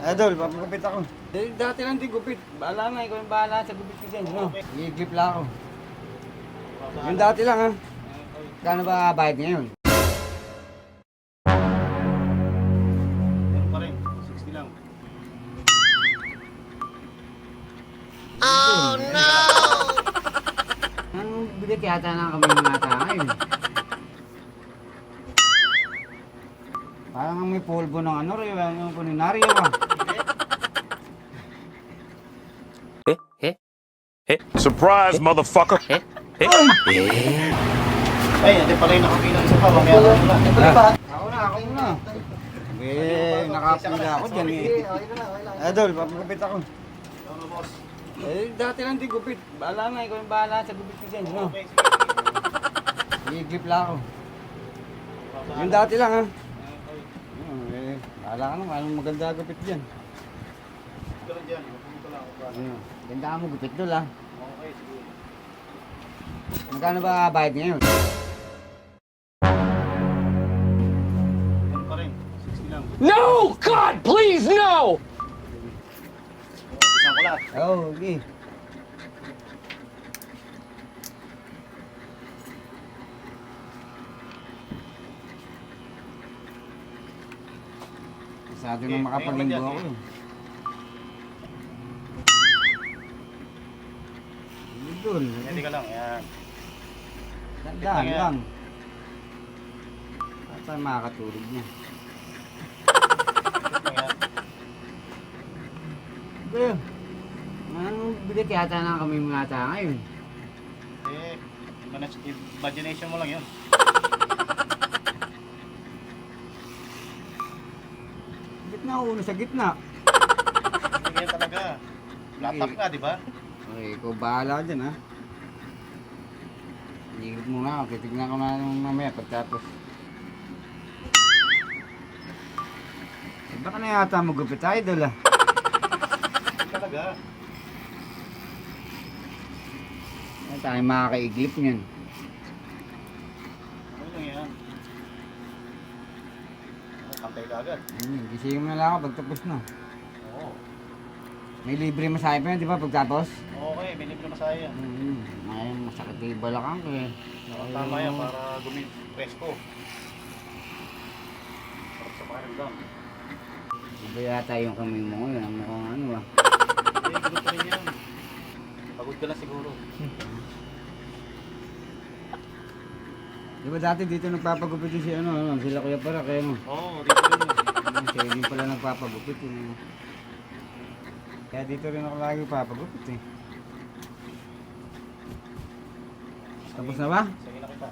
Idol, papagupit ako. Dati lang di gupit. Bahala na, ikaw yung bahala sa gupit ko dyan. No? I-clip lang ako. Yung dati lang ha. Kano ba bayad ngayon? Meron pa rin, 60 lang. Oh no! Ang bigat yata na kami ng ata ngayon. Parang may polvo ng ano rin, yung kuninaryo ba? Surprise, motherfucker! Ay, hindi pala yung nakabilang isa pa. Mamaya na lang. Ako na. Nakapila ako dyan eh. Idol, papagupit ako. Ano, boss? Dati lang di gupit. Bahala na, ikaw yung bahala sa gupit ko dyan. No? Okay, sige. I-clip lang ako. Yung dati lang ha. Bahala ka naman, anong maganda gupit dyan. Ito lang dyan. Ito lang. Ganda ka mo gupit doon ha. Okay, sige. Magkano ba bayad ngayon? Meron pa rin, 60 lang. No! God, please, no! Isang kulat. Oo, okay. Masyado nang makapaglimbo ako eh. Idol, Hindi ka lang, yan. tandaan lang. At tayo makakatulog niya. Ito lang yan. Pero, anong bigat yata na kami mga ata ngayon? Eh, imagination mo lang yun. Gitna ako uno sa gitna. Hindi yan talaga. Flat top ka, di ba? Okay, ikaw bahala ka dyan ha. Higit muna ako, titignan ko na nung mamaya pagtapos. Baka na yata magupit idol ah. Hindi talaga. Ay tayo makakaiglip niyan. Ano lang yan? Kantay ka agad. Gisingin mo na lang ako pagtapos na. Oo. May libre masahe pa yun, di ba pagtapos? Okay, may libre masaya yan. Ay, masakit yung balakang ko eh. Tama yan para presko. Para sa pakiramdam. Iba yata yung kamay mo ngayon, ang mukhang ano ah. Hindi, ganun pa rin yan. Pagod ka lang siguro. Di ba dati dito nagpapagupit yung si ano, sila kuya para kaya mo. Oo, dito rin yun. Siya din pala nagpapagupit eh. Kaya dito rin ako lagi papagupit eh. Tapos na ba? Sige na kita.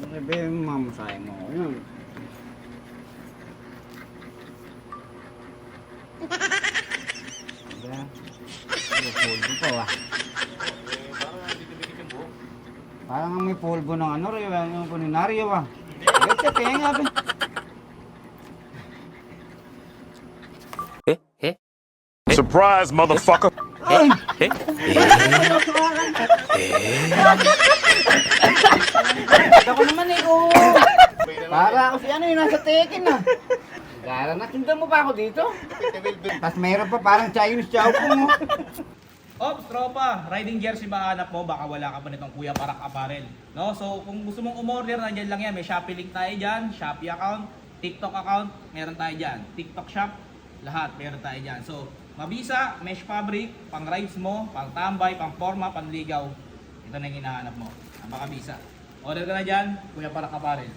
Ano ba yung mamasahe mo? Ayun. Diba? Polvo pa ah. Eh, para dikit-dikit yung buhok. Parang may polvo ng ano rin, yung kuninaryo ah. Ayun siya, kaya nga ba? Surprise, motherfucker! Ako naman eh, oo. Para ako si ano yung nasa Tekken ah. Gara, nasundan mo pa ako dito? Tapos mayroon pa parang Chinese chow mo. Ops, tropa, riding jersey ba hanap mo? Baka wala ka pa nitong Kuya Parak Apparel. No? So, kung gusto mong umorder, nandiyan lang yan. May Shopee link tayo dyan, Shopee account, TikTok account, meron tayo dyan. TikTok shop, lahat meron tayo dyan. So, mabisa, mesh fabric, pang rides mo, pang tambay, pang forma, panligaw. Ito na yung hinahanap mo. Ang makabisa. Order ka na dyan, Kuya Parak Apparel.